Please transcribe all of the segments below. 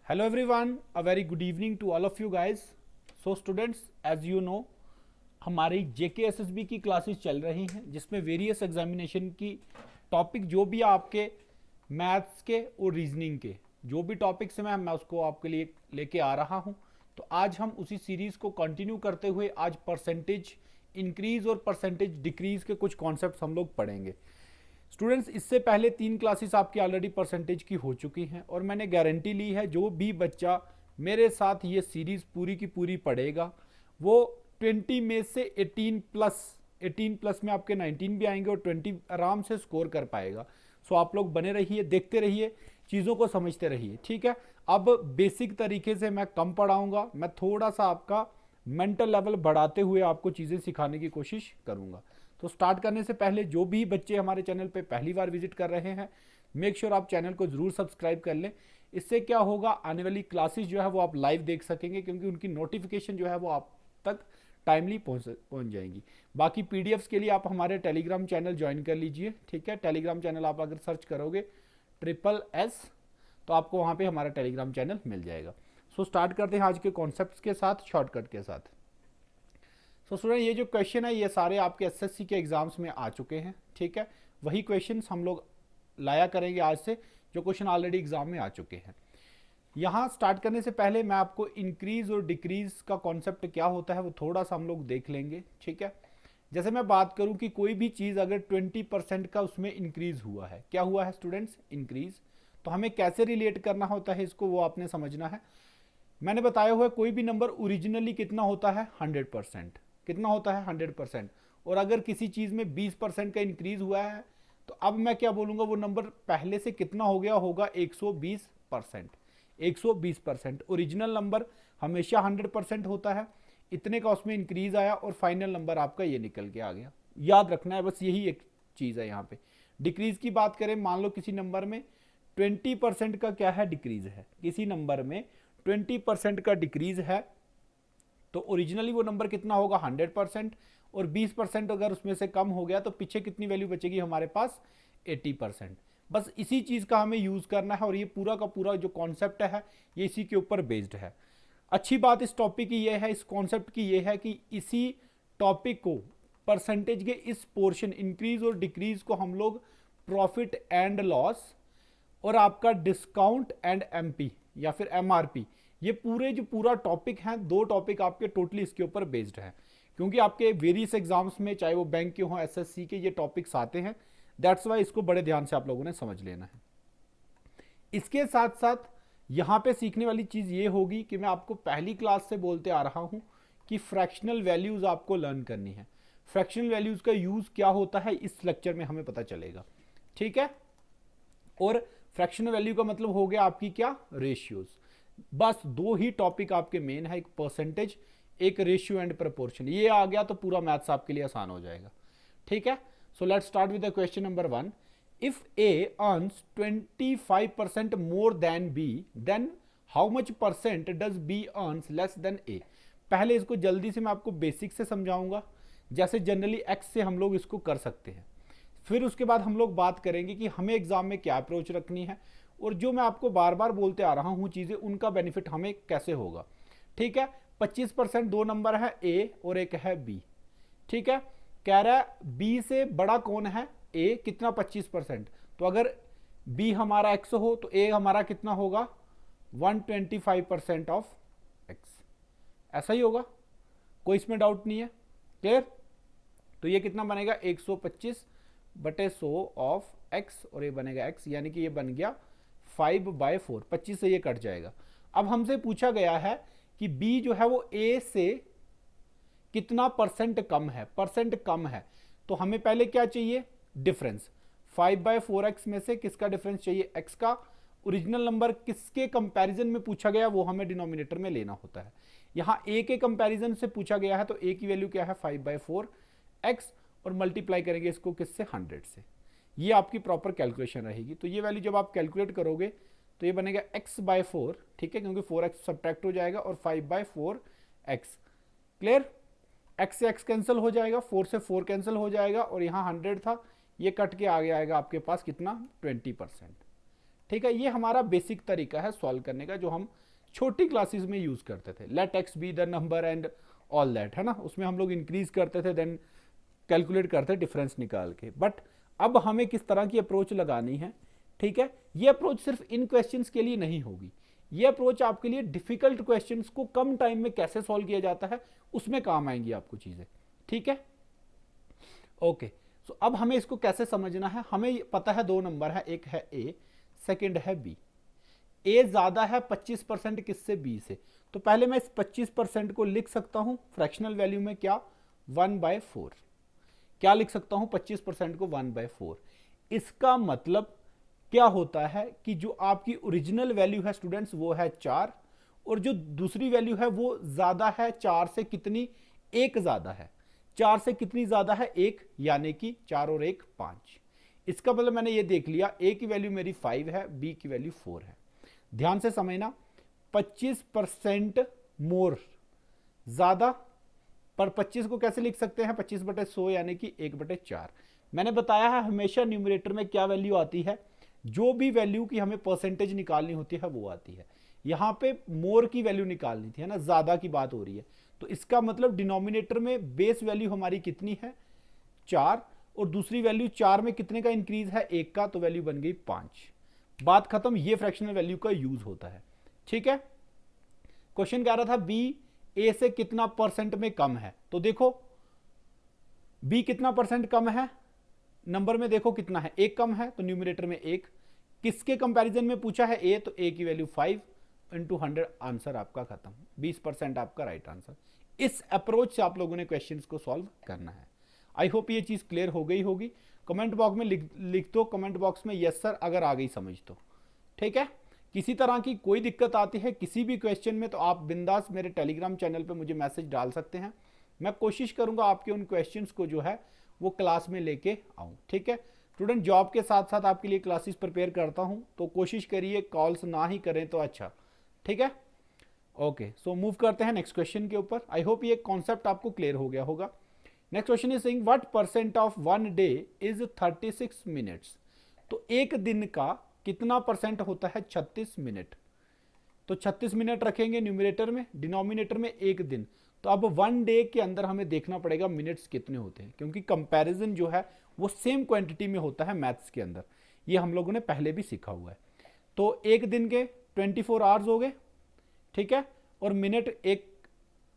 Hello everyone, a very good evening to all of you guys. So students, as you know, हमारी JKSSB की classes चल रही हैं जिसमें वेरियस एग्जामिनेशन की टॉपिक जो भी आपके मैथ्स के और रीजनिंग के जो भी टॉपिक्स हैं मैं उसको आपके लिए लेके आ रहा हूं। तो आज हम उसी सीरीज को कंटिन्यू करते हुए आज परसेंटेज इंक्रीज और परसेंटेज डिक्रीज के कुछ कॉन्सेप्ट्स हम लोग पढ़ेंगे। स्टूडेंट्स, इससे पहले 3 क्लासेस आपकी ऑलरेडी परसेंटेज की हो चुकी हैं और मैंने गारंटी ली है जो भी बच्चा मेरे साथ ये सीरीज पूरी की पूरी पढ़ेगा वो 20 में से 18 प्लस में आपके 19 भी आएंगे और 20 आराम से स्कोर कर पाएगा। सो आप लोग बने रहिए, देखते रहिए, चीज़ों को समझते रहिए, ठीक है। अब बेसिक तरीके से मैं कम पढ़ाऊंगा, मैं थोड़ा सा आपका मेंटल लेवल बढ़ाते हुए आपको चीज़ें सिखाने की कोशिश करूंगा। तो स्टार्ट करने से पहले जो भी बच्चे हमारे चैनल पे पहली बार विजिट कर रहे हैं, मेक श्योर आप चैनल को जरूर सब्सक्राइब कर लें। इससे क्या होगा, आने वाली क्लासेस जो है वो आप लाइव देख सकेंगे क्योंकि उनकी नोटिफिकेशन जो है वो आप तक टाइमली पहुंच जाएंगी। बाकी पीडीएफ्स के लिए आप हमारे टेलीग्राम चैनल ज्वाइन कर लीजिए, ठीक है। टेलीग्राम चैनल आप अगर सर्च करोगे SSS तो आपको वहाँ पे हमारा टेलीग्राम चैनल मिल जाएगा। सो स्टार्ट करते हैं आज के कॉन्सेप्ट्स के साथ, शॉर्टकट के साथ। सो स्टूडेंट, ये जो क्वेश्चन है ये सारे आपके एसएससी के एग्जाम्स में आ चुके हैं, ठीक है। वही क्वेश्चन हम लोग लाया करेंगे आज से जो क्वेश्चन ऑलरेडी एग्जाम में आ चुके हैं। यहाँ स्टार्ट करने से पहले मैं आपको इंक्रीज और डिक्रीज का कॉन्सेप्ट क्या होता है वो थोड़ा सा हम लोग देख लेंगे, ठीक है। जैसे मैं बात करूं कि कोई भी चीज़ अगर 20% का उसमें इंक्रीज हुआ है, क्या हुआ है स्टूडेंट्स, इंक्रीज, तो हमें कैसे रिलेट करना होता है इसको वो आपने समझना है। मैंने बताया हुआ है कोई भी नंबर ओरिजिनली कितना होता है 100%, कितना होता है 100%। और अगर किसी चीज़ में 20% का इंक्रीज हुआ है तो अब मैं क्या बोलूँगा, वो नंबर पहले से कितना हो गया होगा 120%। 120% ओरिजिनल नंबर हमेशा 100% होता है, इतने का उसमें इंक्रीज आया और फाइनल नंबर आपका ये निकल के आ गया। याद रखना है बस, यही एक चीज़ है यहाँ पे। डिक्रीज की बात करें, मान लो किसी नंबर में 20% का क्या है, डिक्रीज है, किसी नंबर में 20% का डिक्रीज है तो ओरिजिनली वो नंबर कितना होगा 100%। और 20% अगर उसमें से कम हो गया तो पीछे कितनी वैल्यू बचेगी हमारे पास 80%। बस इसी चीज़ का हमें यूज़ करना है और ये पूरा का पूरा जो कॉन्सेप्ट है ये इसी के ऊपर बेस्ड है। अच्छी बात इस टॉपिक की ये है, इस कॉन्सेप्ट की ये है कि इसी टॉपिक को परसेंटेज के इस पोर्शन इंक्रीज और डिक्रीज को हम लोग प्रॉफिट एंड लॉस और आपका डिस्काउंट एंड एमपी या फिर एमआरपी, ये पूरे जो पूरा टॉपिक है, 2 टॉपिक आपके टोटली इसके ऊपर बेस्ड है क्योंकि आपके वेरियस एग्जाम्स में चाहे वो बैंक के हों एसएससी के, ये टॉपिक्स आते हैं। दैट्स वाई इसको बड़े ध्यान से आप लोगों ने समझ लेना है। इसके साथ साथ यहाँ पे सीखने वाली चीज़ ये होगी कि मैं आपको पहली क्लास से बोलते आ रहा हूँ कि फ्रैक्शनल वैल्यूज़ आपको लर्न करनी है। फ्रैक्शनल वैल्यूज़ का यूज़ क्या होता है इस लेक्चर में हमें पता चलेगा, ठीक है। और फ्रैक्शनल वैल्यू का मतलब हो गया आपकी क्या, रेशियोज। बस 2 ही टॉपिक आपके मेन है, एक परसेंटेज, एक रेशियो एंड प्रपोर्शन। ये आ गया तो पूरा मैथ्स आपके लिए आसान हो जाएगा, ठीक है। So let's start with the question number 1। If A earns 25% more than B, then how much percent does B earns less than A. पहले इसको जल्दी से मैं आपको बेसिक से समझाऊंगा, जैसे जनरली एक्स से हम लोग इसको कर सकते हैं। फिर उसके बाद हम लोग बात करेंगे कि हमें एग्जाम में क्या अप्रोच रखनी है और जो मैं आपको बार बार बोलते आ रहा हूँ चीज़ें, उनका बेनिफिट हमें कैसे होगा, ठीक है। 25% 2 नंबर है, ए और एक है बी, ठीक है। कह रहा है बी से बड़ा कौन है, ए, कितना 25%। तो अगर बी हमारा एक्स हो तो ए हमारा कितना होगा 125% ऑफ एक्स, ऐसा ही होगा, कोई इसमें डाउट नहीं है, क्लियर। तो ये कितना बनेगा 125/100 ऑफ एक्स और ये बनेगा एक्स, यानी कि ये बन गया 5/4, 25 से ये कट जाएगा। अब हमसे पूछा गया है कि बी जो है वो ए से कितना परसेंट कम है, परसेंट कम है, तो हमें पहले क्या चाहिए, डिफरेंस। 5/4x में से किसका डिफरेंस चाहिए, x का। ओरिजिनल नंबर किसके कंपैरिजन में पूछा गया वो हमें डिनोमिनेटर में लेना होता है। यहां a के कंपैरिजन से पूछा गया है तो a की वैल्यू क्या है 5/4x और मल्टीप्लाई करेंगे इसको किससे, 100 से। ये आपकी प्रॉपर कैलकुलेशन रहेगी। तो ये वैल्यू जब आप कैलकुलेट करोगे तो ये बनेगा x/4, ठीक है, क्योंकि 4x सब्ट्रैक्ट हो जाएगा और 5/4x, क्लियर। x से x कैंसिल हो जाएगा, 4 से 4 कैंसिल हो जाएगा और यहाँ 100 था, ये कट के आगे आएगा आपके पास कितना 20%, ठीक है, ये हमारा बेसिक तरीका है सॉल्व करने का जो हम छोटी क्लासेस में यूज करते थे। Let X be the number and all that, है ना, उसमें हम लोग इंक्रीज करते थे, देन कैलकुलेट करते डिफरेंस निकाल के। बट अब हमें किस तरह की अप्रोच लगानी है, ठीक है, ये अप्रोच सिर्फ इन क्वेश्चंस के लिए नहीं होगी, ये अप्रोच आपके लिए डिफिकल्ट क्वेश्चंस को कम टाइम में कैसे सॉल्व किया जाता है उसमें काम आएंगी आपको चीजें, ठीक है। ओके, सो अब हमें इसको कैसे समझना है, हमें पता है दो नंबर है, एक है ए, सेकंड है बी। ए ज्यादा है 25% किससे, बी से। तो पहले मैं इस 25% को लिख सकता हूं फ्रैक्शनल वैल्यू में, क्या, 1/4। क्या लिख सकता हूं 25% को 1/4। इसका मतलब क्या होता है कि जो आपकी ओरिजिनल वैल्यू है स्टूडेंट्स वो है 4, और जो दूसरी वैल्यू है वो ज्यादा है 4 से, कितनी, 1 ज्यादा है। 4 से कितनी ज्यादा है, 1, यानी कि 4 और 1 5। इसका मतलब मैंने ये देख लिया, ए की वैल्यू मेरी 5 है, बी की वैल्यू 4 है। ध्यान से समझना, 25% मोर ज्यादा, पर 25 को कैसे लिख सकते हैं, 25/100 यानी कि 1/4। मैंने बताया है हमेशा न्यूमरेटर में क्या वैल्यू आती है, जो भी वैल्यू की हमें परसेंटेज निकालनी होती है वो आती है। यहां पे मोर की वैल्यू निकालनी थी, है ना, ज्यादा की बात हो रही है। तो इसका मतलब डिनोमिनेटर में बेस वैल्यू हमारी कितनी है, 4, और दूसरी वैल्यू 4 में कितने का इंक्रीज है, 1 का, तो वैल्यू बन गई 5। बात खत्म, ये फ्रैक्शनल वैल्यू का यूज होता है, ठीक है। क्वेश्चन कह रहा था बी ए से कितना परसेंट में कम है, तो देखो बी कितना परसेंट कम है, नंबर में देखो कितना है, 1 कम है, तो न्यूमरेटर में 1। किसके कंपैरिजन में पूछा है, ए, तो ए की वैल्यू 5 इंटू 100, आंसर आपका खत्म, 20% आपका राइट आंसर। इस अप्रोच से आप लोगों ने क्वेश्चंस को सॉल्व करना है। आई होप ये चीज क्लियर हो गई होगी। कमेंट बॉक्स में लिख दो, कमेंट बॉक्स में यस सर अगर आ गई समझ तो, ठीक है। किसी तरह की कोई दिक्कत आती है किसी भी क्वेश्चन में तो आप बिंदास मेरे टेलीग्राम चैनल पे मुझे मैसेज डाल सकते हैं। मैं कोशिश करूंगा आपके उन क्वेश्चंस को जो है वो क्लास में लेके आऊं, ठीक है। स्टूडेंट, जॉब के साथ साथ आपके लिए क्लासेस प्रिपेयर करता हूं, तो कोशिश करिए कॉल्स ना ही करें तो अच्छा, ठीक है। ओके, सो मूव करते हैं नेक्स्ट क्वेश्चन के ऊपर। आई होप ये कॉन्सेप्ट आपको क्लियर हो गया होगा। Next question is saying what percent of 1 day is 36 minutes. तो एक दिन का कितना परसेंट होता है, 36 मिनट। तो 36 मिनट रखेंगे न्यूमरेटर में, डिनोमिनेटर में एक दिन। तो अब 1 डे के अंदर हमें देखना पड़ेगा मिनट्स कितने होते हैं, क्योंकि कंपैरिजन जो है वो सेम क्वांटिटी में होता है मैथ्स के अंदर, ये हम लोगों ने पहले भी सीखा हुआ है। तो एक दिन के 24 आवर्स हो गए, ठीक है, और मिनट एक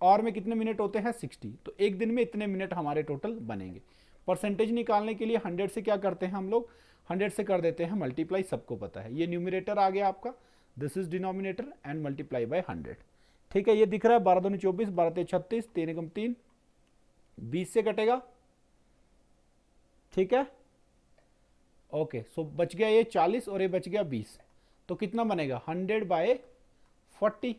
और में कितने मिनट होते हैं, 60। तो एक दिन में इतने मिनट हमारे टोटल बनेंगे। परसेंटेज निकालने के लिए 100 से क्या करते हैं हम लोग, 100 से कर देते हैं मल्टीप्लाई, सबको पता है। ये न्यूमरेटर आ गया आपका, this is denominator and multiply by 100, ठीक है। ये दिख रहा है 12 दूनी 24, 12 तेज 36, 3 एकम 3, 20 से कटेगा, ठीक है। ओके, सो बच गया ये 40 और ये बच गया 20, तो कितना बनेगा 100/40।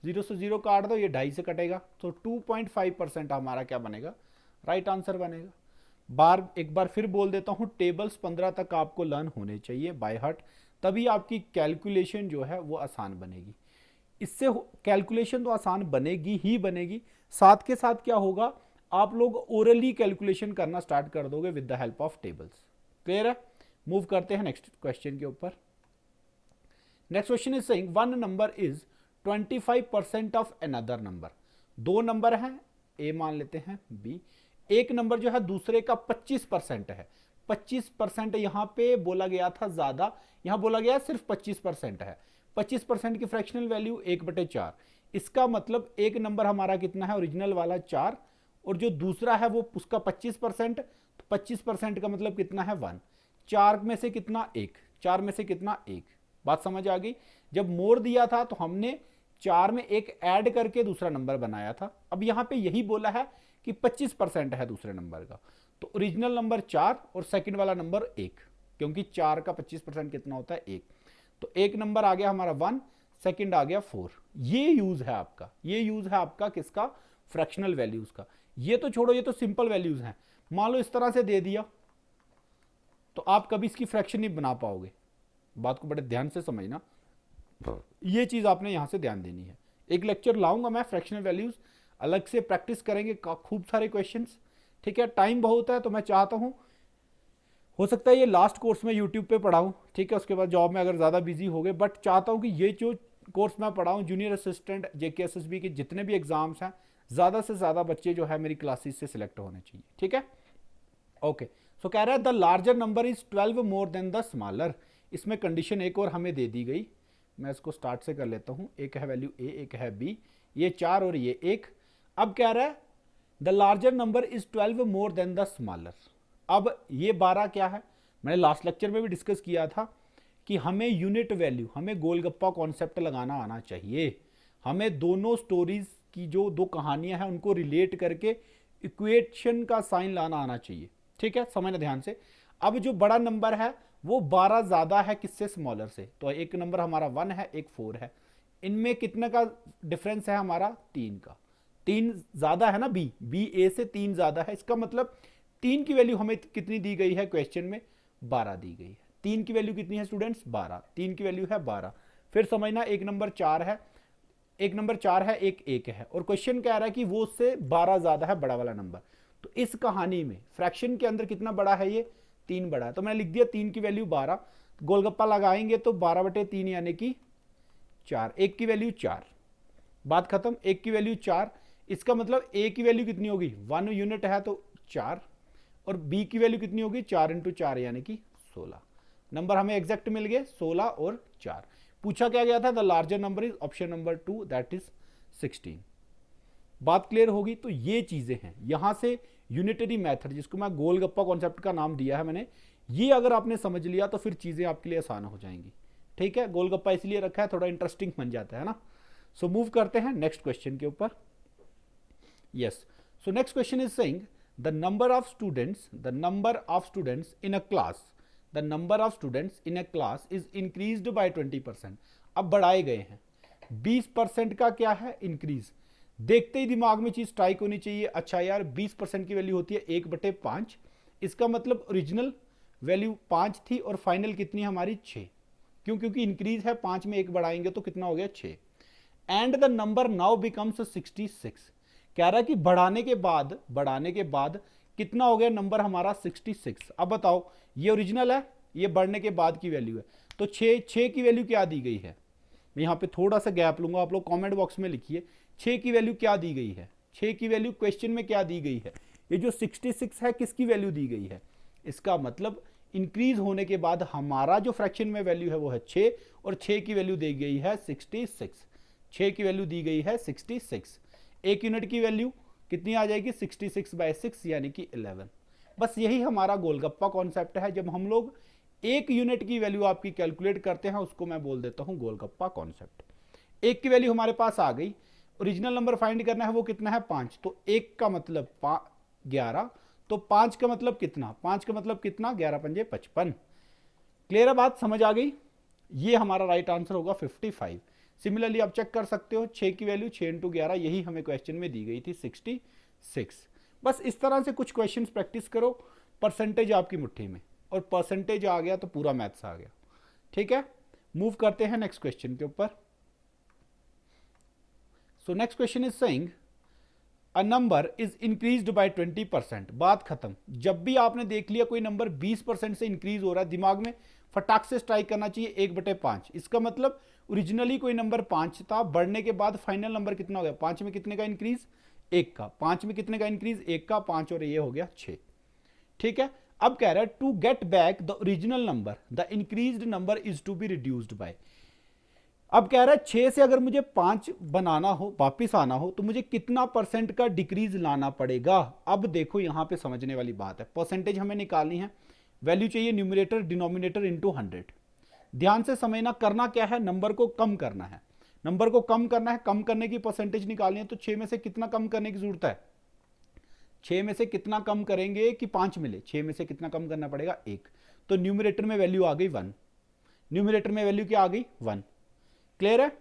0 से 0 काट दो, ये 2.5 से कटेगा, तो 2.5% हमारा क्या बनेगा, राइट आंसर बनेगा। एक बार फिर बोल देता हूं, टेबल्स 15 तक आपको लर्न होने चाहिए बाय हार्ट, तभी आपकी कैलकुलेशन जो है वो आसान बनेगी। इससे कैलकुलेशन तो आसान बनेगी ही बनेगी, साथ के साथ क्या होगा, आप लोग ओरली कैलकुलेशन करना स्टार्ट कर दोगे with the help of tables. Clear है। मूव करते हैं नेक्स्ट क्वेश्चन के ऊपर। Next question is saying one number is 25% of another number. दो नंबर हैं, ए मान लेते हैं बी, एक नंबर जो है दूसरे का 25% है। 25% यहां पे बोला गया था ज्यादा, यहां बोला गया सिर्फ 25% है। 25% की फ्रैक्शनल वैल्यू 1/4। इसका मतलब एक नंबर हमारा कितना है, ओरिजिनल वाला 4, और जो दूसरा है वो उसका 25%। तो 25% का मतलब कितना है, 1। 4 में से कितना, 1। 4 में से कितना, 1। बात समझ आ गई। जब मोर दिया था तो हमने 4 में 1 ऐड करके दूसरा नंबर बनाया था। अब यहां पे यही बोला है कि 25% है दूसरे नंबर का, तो ओरिजिनल नंबर 4 और सेकंड वाला नंबर 1, क्योंकि 4 का 25% कितना होता है, 1। तो एक नंबर आ गया हमारा 1, सेकंड आ गया 4। ये यूज है आपका, ये यूज है आपका किसका, फ्रैक्शनल वैल्यूज का। ये तो छोड़ो, ये तो सिंपल वैल्यूज हैं। मान लो इस तरह से दे दिया तो आप कभी इसकी फ्रैक्शन नहीं बना पाओगे। बात को बड़े ध्यान से समझना, ये चीज आपने यहां से ध्यान देनी है। एक लेक्चर लाऊंगा मैं फ्रैक्शनल वैल्यूज, अलग से प्रैक्टिस करेंगे खूब सारे क्वेश्चंस, ठीक है। टाइम बहुत है तो मैं चाहता हूं हो सकता है ये लास्ट कोर्स में यूट्यूब पे पढ़ाऊँ, ठीक है, उसके बाद जॉब में अगर ज़्यादा बिजी हो गए, बट चाहता हूँ कि ये जो कोर्स मैं पढ़ाऊँ जूनियर असिस्टेंट JKSSB के जितने भी एग्जाम्स हैं, ज़्यादा से ज़्यादा बच्चे जो है मेरी क्लासेस से सिलेक्ट होने चाहिए, ठीक है। ओके, सो कह रहा है the larger number is 12 more than the smaller. इसमें कंडीशन एक और हमें दे दी गई, मैं इसको स्टार्ट से कर लेता हूँ। एक है वैल्यू ए, एक है बी, ये 4 और ये 1। अब कह रहा है the larger number is 12 more than the smaller. अब ये 12 क्या है, मैंने लास्ट लेक्चर में भी डिस्कस किया था कि हमें यूनिट वैल्यू, हमें गोलगप्पा कॉन्सेप्ट लगाना आना चाहिए। हमें दोनों स्टोरीज की जो दो कहानियां हैं उनको रिलेट करके इक्वेशन का साइन लाना आना चाहिए, ठीक है, समझना ध्यान से। अब जो बड़ा नंबर है वो 12 ज्यादा है किससे, स्मॉलर से। तो एक नंबर हमारा 1 है, एक 4 है, इनमें कितने का डिफरेंस है हमारा, 3 का। 3 ज्यादा है ना, बी ए से 3 ज्यादा है, इसका मतलब 3 की वैल्यू हमें कितनी दी गई है क्वेश्चन में, 12 दी गई है। 3 की वैल्यू कितनी है स्टूडेंट्स, 12। 3 की वैल्यू है 12। फिर समझना, एक नंबर 4 है, एक नंबर 4 है, एक 1 है, और क्वेश्चन कह रहा है कि वो उससे 12 ज्यादा है, बड़ा वाला नंबर। तो इस कहानी में फ्रैक्शन के अंदर कितना बड़ा है, ये 3 बड़ा है। तो मैंने लिख दिया 3 की वैल्यू 12, गोलगप्पा लगाएंगे तो 12/3 यानी कि 4। 1 की वैल्यू 4, बात खत्म। 1 की वैल्यू 4, इसका मतलब ए की वैल्यू कितनी होगी, 1 यूनिट है तो 4, और बी की वैल्यू कितनी होगी, 4 × 4 यानी कि 16। नंबर हमें एग्जैक्ट मिल गए 16 और 4। पूछा क्या गया था, the larger number is option number 2 that is 16। बात क्लियर होगी। तो ये चीजें हैं, यहां से यूनिटरी मेथड, जिसको मैं गोलगप्पा कॉन्सेप्ट का नाम दिया है मैंने, ये अगर आपने समझ लिया तो फिर चीजें आपके लिए आसान हो जाएंगी, ठीक है। गोलगप्पा इसलिए रखा है, थोड़ा इंटरेस्टिंग बन जाता है ना। सो मूव करते हैं नेक्स्ट क्वेश्चन के ऊपर। Yes, so next question is saying the number of students in a class, the number of students in a class is increased by 20%। अब बढ़ाए गए हैं, 20% का क्या है, इंक्रीज। देखते ही दिमाग में चीज स्ट्राइक होनी चाहिए, अच्छा यार 20% की वैल्यू होती है 1/5, इसका मतलब ओरिजिनल वैल्यू 5 थी और फाइनल कितनी हमारी 6। क्यों, क्योंकि इंक्रीज है, 5 में 1 बढ़ाएंगे तो कितना हो गया, 6। And the number now becomes 66। कह रहा है कि बढ़ाने के बाद कितना हो गया नंबर हमारा, 66। अब बताओ, ये ओरिजिनल है, ये बढ़ने के बाद की वैल्यू है, तो 6 की वैल्यू क्या दी गई है। मैं यहां पे थोड़ा सा गैप लूंगा, आप लोग कमेंट बॉक्स में लिखिए 6 की वैल्यू क्या दी गई है। 6 की वैल्यू क्वेश्चन में क्या दी गई है, ये जो 66 है किसकी वैल्यू दी गई है। इसका मतलब इंक्रीज होने के बाद हमारा जो फ्रैक्शन में वैल्यू है वो है 6, और 6 की वैल्यू दी गई है 66। 6 की वैल्यू दी गई है 66। एक यूनिट की वैल्यू कितनी आ जाएगी, 66/6 यानी कि 11। बस यही हमारा गोलगप्पा कॉन्सेप्ट है। जब हम लोग एक यूनिट की वैल्यू आपकी कैलकुलेट करते हैं, उसको मैं बोल देता हूं गोलगप्पा कॉन्सेप्ट। एक की वैल्यू हमारे पास आ गई, ओरिजिनल नंबर फाइंड करना है, वो कितना है 5। तो एक का मतलब 11, तो 5 का मतलब कितना, 5 का मतलब कितना, 11×5 = 55। क्लियर है बात, समझ आ गई। ये हमारा राइट आंसर होगा 55। सिमिलरली आप चेक कर सकते हो, 6 की वैल्यू 6 × 11, यही हमें क्वेश्चन में दी गई थी 66। बस इस तरह से कुछ क्वेश्चन प्रैक्टिस करो, परसेंटेज आपकी मुट्ठी में, और परसेंटेज आ गया तो पूरा मैथ्स आ गया, ठीक है। मूव करते हैं नेक्स्ट क्वेश्चन के ऊपर। So next question is saying a number is increased by 20%। बात खत्म। जब भी आपने देख लिया कोई नंबर 20% से इंक्रीज हो रहा है, दिमाग में फटाक से स्ट्राइक करना चाहिए 1/5। इसका मतलब ओरिजिनली कोई नंबर 5 था, बढ़ने के बाद फाइनल नंबर कितना हो गया, 5 में कितने का इंक्रीज, 1 का। 5 में कितने का इंक्रीज, 1 का, 5 और ये हो गया 6, ठीक है। अब कह रहा है to get back the original number the increased number is to be reduced by. अब कह रहा है 6 से अगर मुझे 5 बनाना हो, वापिस आना हो, तो मुझे कितना % का डिक्रीज लाना पड़ेगा। अब देखो यहां पे समझने वाली बात है, परसेंटेज हमें निकालनी है, वैल्यू चाहिए न्यूमरेटर डिनोमिनेटर इंटू 100। ध्यान से समझना, करना क्या है, नंबर को कम करना है। नंबर को कम करना है, कम करने की परसेंटेज निकालनी है, तो 6 में से कितना कम करने की जरूरत है, 6 में से कितना कम करेंगे कि 5 मिले, 6 में से कितना कम करना पड़ेगा, 1। तो न्यूमरेटर में वैल्यू आ गई 1, न्यूमरेटर में वैल्यू क्या आ गई, 1। क्लियर है।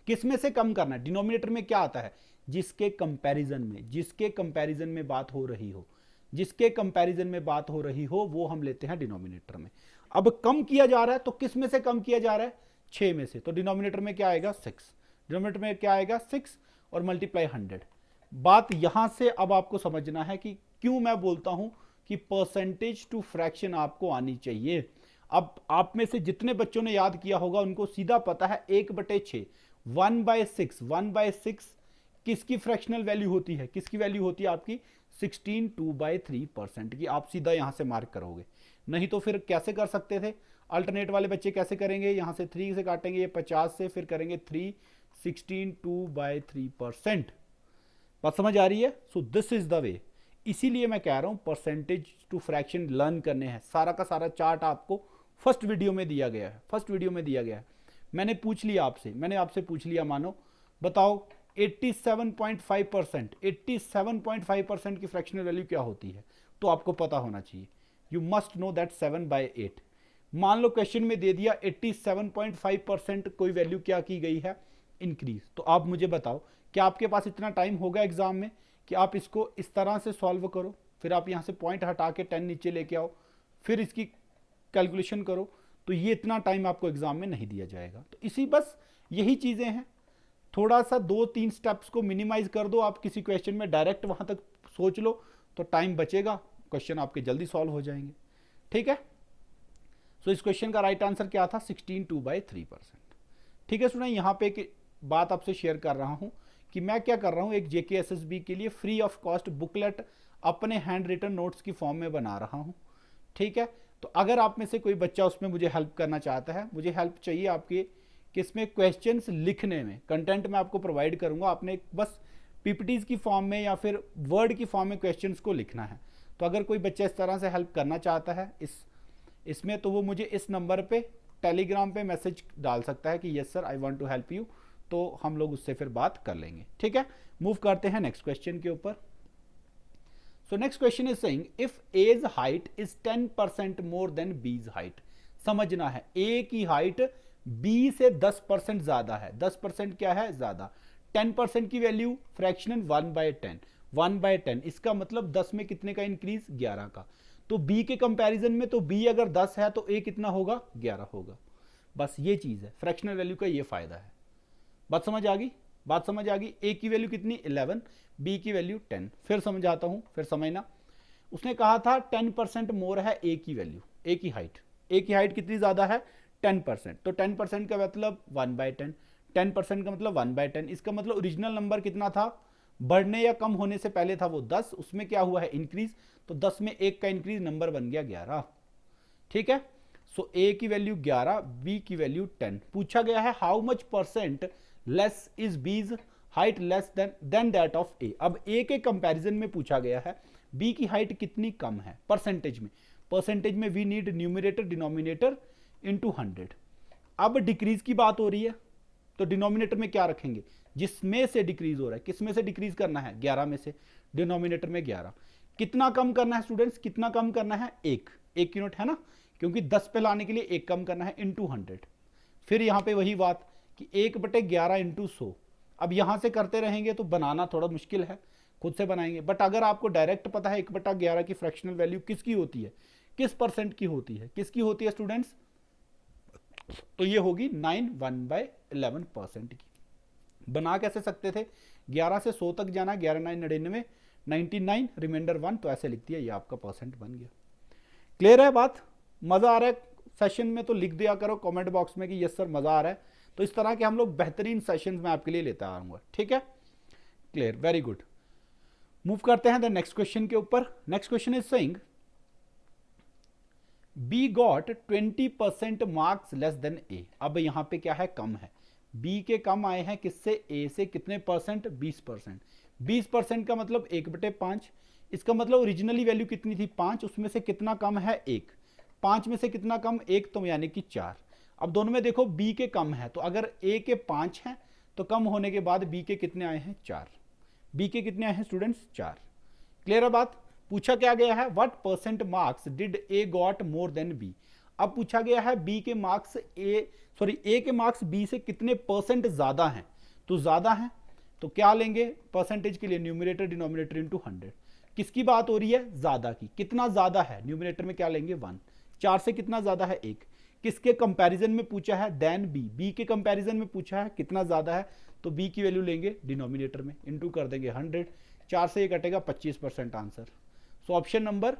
किस में से कम करना है, डिनोमिनेटर में क्या आता है, जिसके कंपैरिजन में, जिसके कंपैरिजन में बात हो रही हो, जिसके कंपैरिजन में बात हो रही हो वो हम लेते हैं डिनोमिनेटर में। अब कम किया जा रहा है तो किस में से कम किया जा रहा है, 6 में से, तो डिनोमिनेटर में क्या आएगा 6, डिनोमिनेटर में क्या आएगा 6 और मल्टीप्लाई 100। बात यहां से अब आपको समझना है कि क्यों मैं बोलता हूं कि परसेंटेज टू फ्रैक्शन आपको आनी चाहिए। अब आप में से जितने बच्चों ने याद किया होगा उनको सीधा पता है 1/6 1/6 1/6 किसकी फ्रैक्शनल वैल्यू होती है, किसकी वैल्यू होती है आपकी 16 2/3% की। आप सीधा यहां से मार्क करोगे, नहीं तो फिर कैसे कर सकते थे, अल्टरनेट वाले बच्चे कैसे करेंगे, यहां से 3 से काटेंगे, ये 50 से, फिर करेंगे 3 16 2/3%। बात समझ आ रही है? So this is the way. इसीलिए मैं कह रहा हूं परसेंटेज टू फ्रैक्शन लर्न करने हैं। सारा का सारा चार्ट आपको फर्स्ट वीडियो में दिया गया है, फर्स्ट वीडियो में दिया गया है। मैंने पूछ लिया आपसे, मैंने आपसे पूछ लिया, मानो बताओ 87.5% 87.5% की फ्रैक्शनल वैल्यू क्या होती है, तो आपको पता होना चाहिए। You must know that 7/8। मान लो क्वेश्चन में दे दिया 87.5% कोई वैल्यू क्या की गई है, इंक्रीज। तो आप मुझे बताओ क्या आपके पास इतना टाइम होगा एग्जाम में कि आप इसको इस तरह से सॉल्व करो, फिर आप यहां से पॉइंट हटा के 10 नीचे लेके आओ, फिर इसकी कैलकुलेशन करो? तो ये इतना टाइम आपको एग्जाम में नहीं दिया जाएगा। तो इसी बस यही चीजें हैं। थोड़ा सा 2-3 स्टेप्स को मिनिमाइज कर दो आप किसी क्वेश्चन में, डायरेक्ट वहां तक सोच लो तो टाइम बचेगा, क्वेश्चन आपके जल्दी सॉल्व हो जाएंगे। ठीक है? सो इस क्वेश्चन का राइट आंसर क्या था, 16 2/3%। ठीक है स्टूडेंट, यहां पे एक बात आपसे शेयर कर रहा हूं कि मैं क्या कर रहा हूं, एक JKSSB के लिए फ्री ऑफ कॉस्ट बुकलेट अपने हैंड रिटन नोट्स की फॉर्म में बना रहा हूं। ठीक है? तो अगर आप में से कोई बच्चा उसमें मुझे हेल्प करना चाहता है, मुझे हेल्प चाहिए आपके किसमें, क्वेश्चंस लिखने में। कंटेंट मैं आपको प्रोवाइड करूंगा, आपने बस PPTs की फॉर्म में या फिर वर्ड की फॉर्म में क्वेश्चंस को लिखना है। तो अगर कोई बच्चा इस तरह से हेल्प करना चाहता है इसमें, तो वो मुझे इस नंबर पे टेलीग्राम पे मैसेज डाल सकता है कि yes sir I want to help you, तो हम लोग उससे फिर बात कर लेंगे। ठीक है? मूव करते हैं नेक्स्ट क्वेश्चन के ऊपर। So next question is saying if A's height is 10% more than B's height. समझना है A की हाइट B से 10% ज्यादा है। 10% क्या है, ज्यादा। 10% की वैल्यू फ्रैक्शनल 1/10 1/10, इसका मतलब 10 में कितने का इंक्रीज, 11 का। तो B के कंपैरिजन में तो B अगर 10 है तो A कितना होगा, 11 होगा। बस ये चीज है, फ्रैक्शनल वैल्यू का ये फायदा है। बात समझ आ गई? बात समझ आ गई। A की वैल्यू कितनी, 11, B की वैल्यू 10। फिर समझाता हूं, फिर समझना। उसने कहा था 10% मोर है A की वैल्यू, A की हाइट। A की हाइट कितनी ज्यादा है, 10%। तो 10% का मतलब 1/10, 10% का मतलब 1/10। इसका मतलब ओरिजिनल नंबर कितना था, बढ़ने या कम होने से पहले था वो 10, उसमें क्या हुआ है, इंक्रीज। तो 10 में 1 का इंक्रीज, नंबर बन गया 11। ठीक है? सो A की वैल्यू 11, B की वैल्यू 10। पूछा गया है how much percent less is B's height less than that of A। अब A के कंपैरिजन में पूछा गया है B की हाइट कितनी कम है परसेंटेज में। परसेंटेज में we need numerator denominator into 100। अब डिक्रीज की बात हो रही है, तो डिनोमिनेटर में क्या रखेंगे, जिसमें से डिक्रीज हो रहा है, किसमें से डिक्रीज करना है, 11 में से। डिनोमिनेटर में 11। कितना कम करना है स्टूडेंट्स, कितना कम करना है, 1 यूनिट है ना, क्योंकि 10 पे लाने के लिए 1 कम करना है, इनटू 100। फिर यहां पे वही बात कि 1/11 इनटू 100। अब यहां से करते रहेंगे तो बनाना थोड़ा मुश्किल है, खुद से बनाएंगे। बट अगर आपको डायरेक्ट पता है 1/11 की फ्रैक्शनल वैल्यू किसकी होती है, किस परसेंट की होती है, किसकी होती है स्टूडेंट्स, तो ये होगी 9 1/11% की। बना कैसे सकते थे, 11 से 100 तक जाना, 11 9 99 99 रिमाइंडर 1, तो ऐसे लिख दिया, ये आपका परसेंट बन गया। क्लियर है बात? मजा आ रहा है सेशन में तो लिख दिया करो कमेंट बॉक्स में कि यस सर मजा आ रहा है। तो इस तरह के हम लोग बेहतरीन सेशन में आपके लिए लेता आऊंगा। ठीक है? Clear, very good. मूव करते हैं द नेक्स्ट क्वेश्चन के ऊपर। Next question is saying B got 20% marks less than A। अब यहां पे क्या है, कम है। B के कम आए हैं किससे, A से। कितने परसेंट, 20%। 20% का मतलब 1/5। इसका मतलब ओरिजिनली वैल्यू कितनी थी, 5, उसमें से कितना कम है, 1। 5 में से कितना कम, 1, तो यानी कि 4। अब दोनों में देखो B के कम है, तो अगर A के 5 हैं तो कम होने के बाद B के कितने आए हैं, 4। B के कितने आए हैं स्टूडेंट्स, 4। क्लियर है बात? पूछा क्या गया है, what percent marks did A got more than B। अब पूछा गया है B के मार्क्स A के मार्क्स B से कितने परसेंट ज्यादा हैं, तो ज्यादा हैं तो क्या लेंगे परसेंटेज के लिए, न्यूमरेटर डिनोमिनेटर इनटू 100। किसकी बात हो रही है, ज्यादा की। कितना ज्यादा है, न्यूमरेटर में क्या लेंगे, 1। 4 से कितना ज्यादा है, 1। किसके कंपैरिजन में पूछा है, देन B के कंपैरिजन में पूछा है कितना ज्यादा है, तो B की वैल्यू लेंगे डिनोमिनेटर में, इनटू कर देंगे 100। 4 से ये कटेगा 25% answer. So option number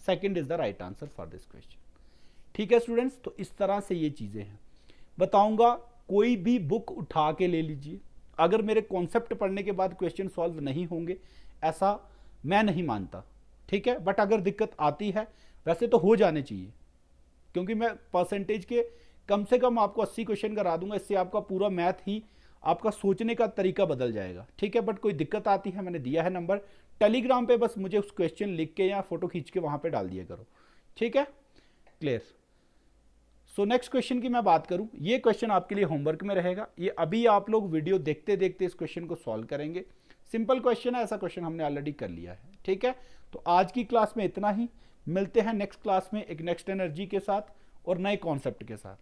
second is the right answer for this question. ठीक है स्टूडेंट्स, तो इस तरह से ये चीजें हैं। बताऊंगा कोई भी बुक उठा के ले लीजिए, अगर मेरे कॉन्सेप्ट पढ़ने के बाद क्वेश्चन सॉल्व नहीं होंगे ऐसा मैं नहीं मानता, ठीक है, बट अगर दिक्कत आती है, वैसे तो हो जाने चाहिए, क्योंकि मैं परसेंटेज के कम से कम आपको 80 क्वेश्चन करा दूंगा, इससे आपका पूरा मैथ ही, आपका सोचने का तरीका बदल जाएगा, ठीक है। बट कोई दिक्कत आती है, मैंने दिया है नंबर टेलीग्राम पे, बस मुझे उस क्वेश्चन लिख के या फोटो खींच के वहां पे डाल दिया करो, ठीक है, क्लियर। सो नेक्स्ट क्वेश्चन की मैं बात करूं, ये क्वेश्चन आपके लिए होमवर्क में रहेगा, ये अभी आप लोग वीडियो देखते देखते इस क्वेश्चन को सॉल्व करेंगे। सिंपल क्वेश्चन है, ऐसा क्वेश्चन हमने ऑलरेडी कर लिया है, ठीक है। तो आज की क्लास में इतना ही, मिलते हैं नेक्स्ट क्लास में एक नेक्स्ट एनर्जी के साथ और नए कॉन्सेप्ट के साथ,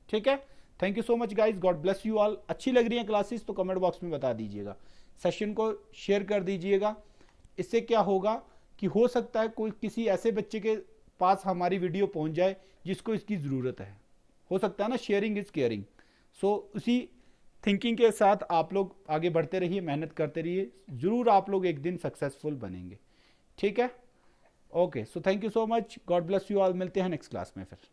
ठीक है। Thank you so much guys, God bless you all. अच्छी लग रही है क्लासेस तो कमेंट बॉक्स में बता दीजिएगा, सेशन को शेयर कर दीजिएगा। इससे क्या होगा कि हो सकता है कोई किसी ऐसे बच्चे के पास हमारी वीडियो पहुंच जाए जिसको इसकी ज़रूरत है, हो सकता है ना, शेयरिंग इज केयरिंग। सो उसी थिंकिंग के साथ आप लोग आगे बढ़ते रहिए, मेहनत करते रहिए, ज़रूर आप लोग एक दिन सक्सेसफुल बनेंगे, ठीक है। Okay, so thank you so much, God bless you all, मिलते हैं नेक्स्ट क्लास में फिर।